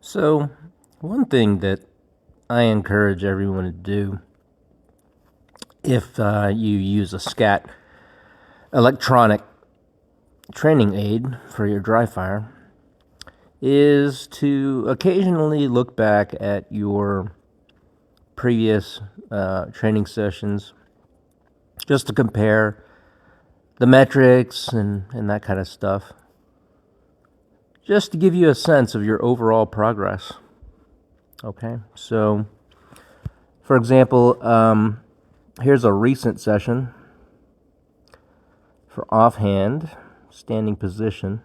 So, one thing that I encourage everyone to do if you use a SCATT electronic training aid for your dry fire is to occasionally look back at your previous training sessions just to compare the metrics and that kind of stuff, just to give you a sense of your overall progress. Okay, so for example, here's a recent session for offhand, standing position.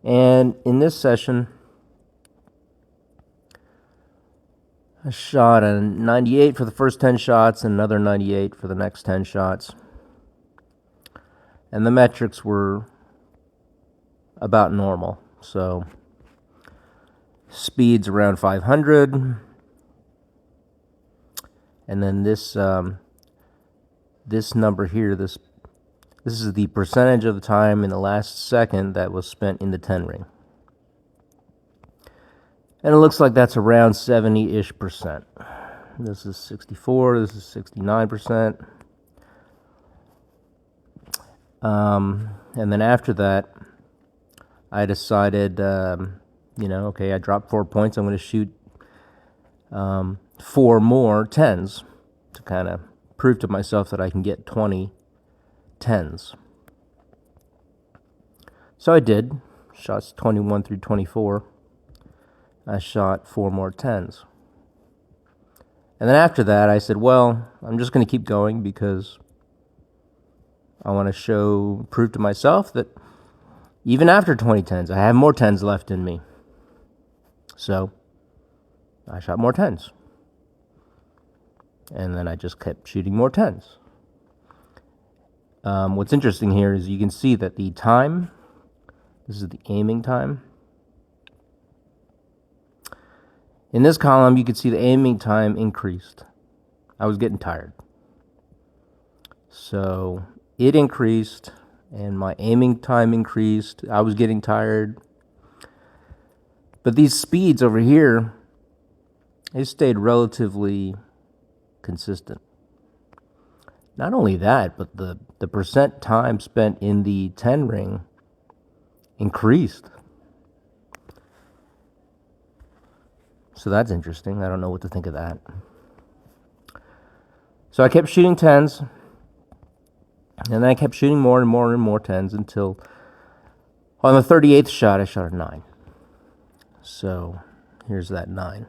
And in this session, I shot a 98 for the first 10 shots and another 98 for the next 10 shots. And the metrics were about normal. So speed's around 500. And then this number here, this is the percentage of the time in the last second that was spent in the 10 ring. And it looks like that's around 70-ish%. This is 64, this is 69%. And then after that, I decided, okay, I dropped 4 points. I'm going to shoot 4 more 10s to kind of prove to myself that I can get 20 10s. So I did. Shots 21 through 24. I shot 4 more 10s. And then after that, I said, well, I'm just going to keep going because I want to prove to myself that even after 20 10s, I have more 10s left in me. So I shot more 10s. And then I just kept shooting more 10s. What's interesting here is you can see that the time, this is the aiming time. In this column, you can see the aiming time increased. I was getting tired. So it increased and my aiming time increased. I was getting tired. But these speeds over here, they stayed relatively consistent. Not only that, but the percent time spent in the 10 ring increased. So that's interesting. I don't know what to think of that. So I kept shooting 10s, and then I kept shooting more and more and more 10s until on the 38th shot, I shot a 9. So here's that 9.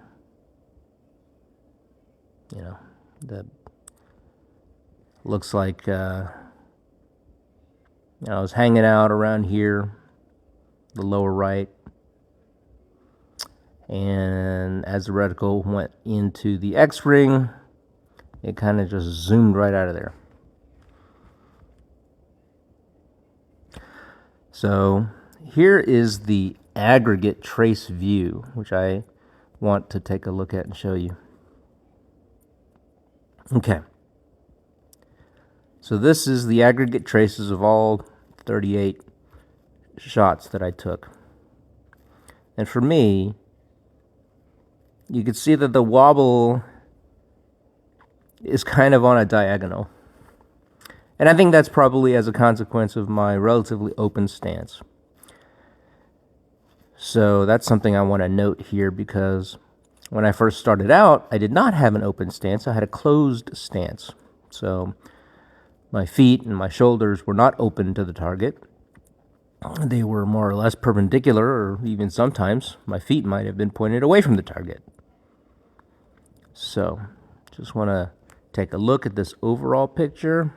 That looks like I was hanging out around here, the lower right, and as the reticle went into the X ring, it kind of just zoomed right out of there. So here is the aggregate trace view, which I want to take a look at and show you. Okay. So this is the aggregate traces of all 38 shots that I took. And for me, you can see that the wobble is kind of on a diagonal. And I think that's probably as a consequence of my relatively open stance. So that's something I want to note here, because when I first started out, I did not have an open stance. I had a closed stance. So my feet and my shoulders were not open to the target. They were more or less perpendicular, or even sometimes my feet might have been pointed away from the target. So just want to take a look at this overall picture.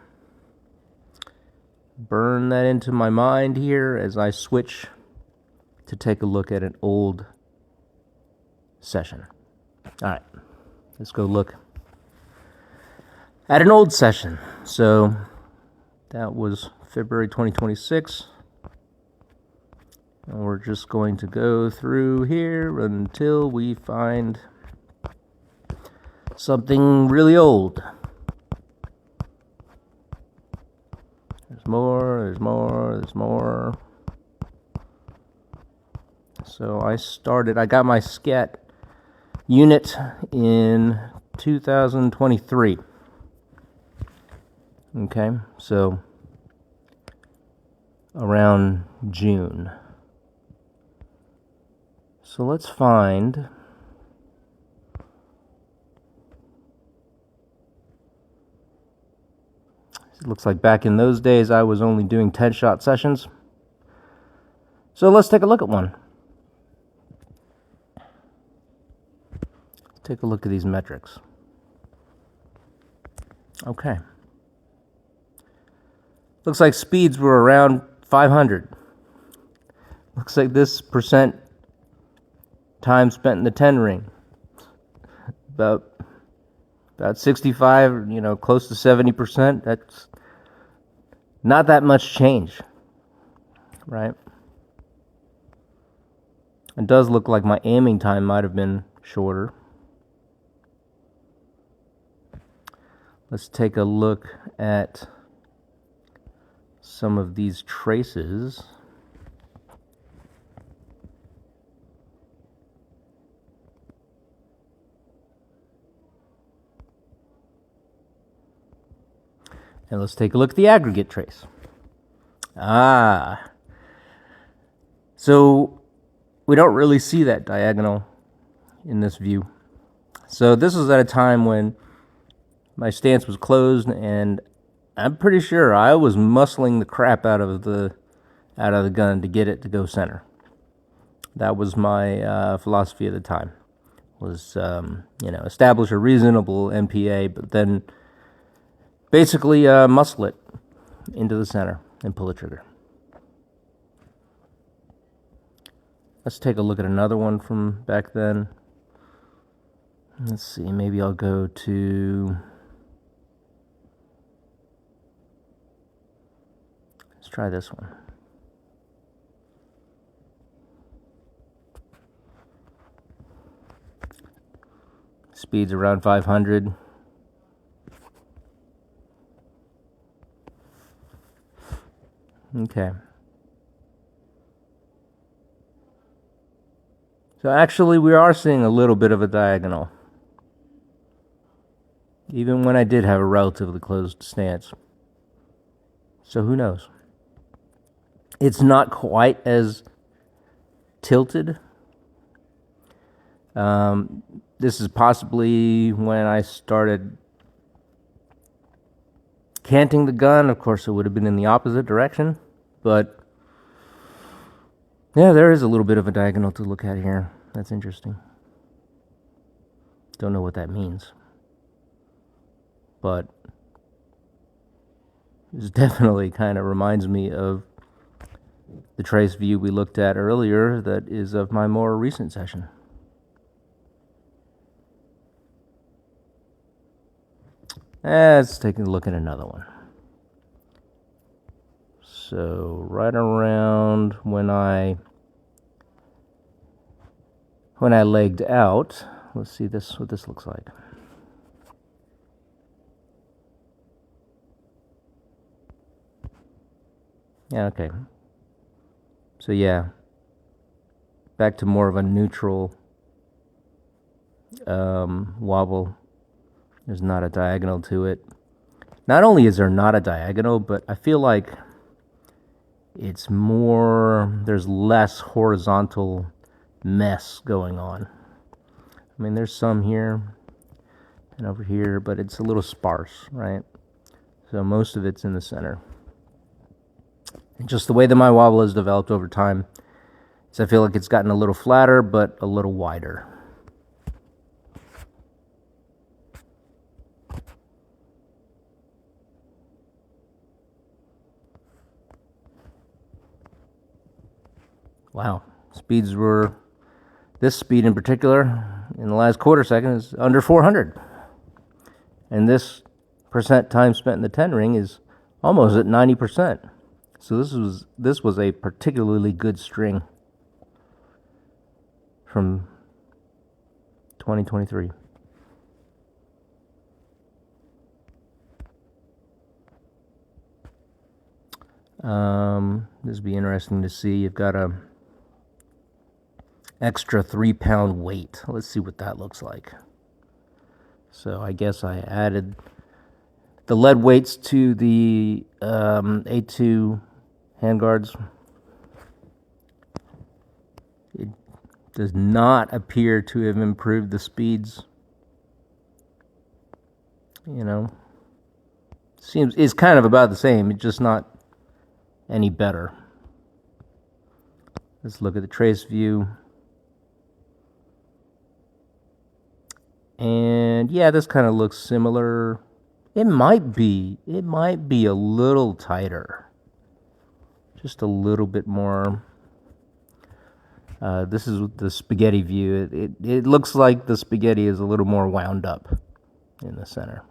Burn that into my mind here as I switch to take a look at an old session. All right, let's go look at an old session. So that was February 2026. And we're just going to go through here until we find something really old. There's more, there's more, there's more. So I got my SCATT unit in 2023. Okay, so around June. So let's find it looks like back in those days I was only doing 10-shot sessions. So let's take a look at one. Take a look at these metrics. Okay. Looks like speeds were around 500. Looks like this percent time spent in the 10 ring. About 65, close to 70%. That's not that much change, right? It does look like my aiming time might have been shorter. Let's take a look at some of these traces. And let's take a look at the aggregate trace. So we don't really see that diagonal in this view. So this was at a time when my stance was closed, and I'm pretty sure I was muscling the crap out of the gun to get it to go center. That was my philosophy at the time. Was establish a reasonable MPA, but then basically muscle it into the center and pull the trigger. Let's take a look at another one from back then. Let's see, maybe I'll go to... Let's try this one. Speed's around 500. Okay. So actually we are seeing a little bit of a diagonal, even when I did have a relatively closed stance. So who knows? It's not quite as tilted. This is possibly when I started canting the gun. Of course, it would have been in the opposite direction, but yeah, there is a little bit of a diagonal to look at here. That's interesting. Don't know what that means, but this definitely kind of reminds me of the trace view we looked at earlier that is of my more recent session. Let's take a look at another one. So right around when I legged out, let's see what this looks like. Yeah, okay. So yeah, back to more of a neutral wobble. There's not a diagonal to it. Not only is there not a diagonal, but I feel like there's less horizontal mess going on. I mean, there's some here and over here, but it's a little sparse, right? So most of it's in the center. And just the way that my wobble has developed over time, so I feel like it's gotten a little flatter, but a little wider. Wow, this speed in particular, in the last quarter second, is under 400. And this percent time spent in the 10 ring is almost at 90%. So this was a particularly good string from 2023. This would be interesting to see. You've got a extra 3-pound weight. Let's see what that looks like. So I guess I added the lead weights to the A2 handguards. It does not appear to have improved the speeds. You know, it's kind of about the same. It's just not any better. Let's look at the trace view. And yeah, this kind of looks similar. It might be a little tighter. Just a little bit more. This is the spaghetti view. It looks like the spaghetti is a little more wound up in the center.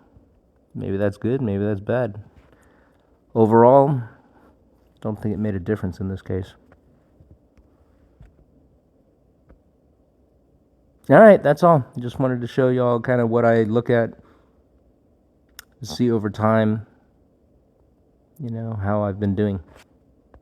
Maybe that's good, maybe that's bad. Overall, don't think it made a difference in this case. All right, that's all. Just wanted to show y'all kind of what I look at, see over time, you know, how I've been doing.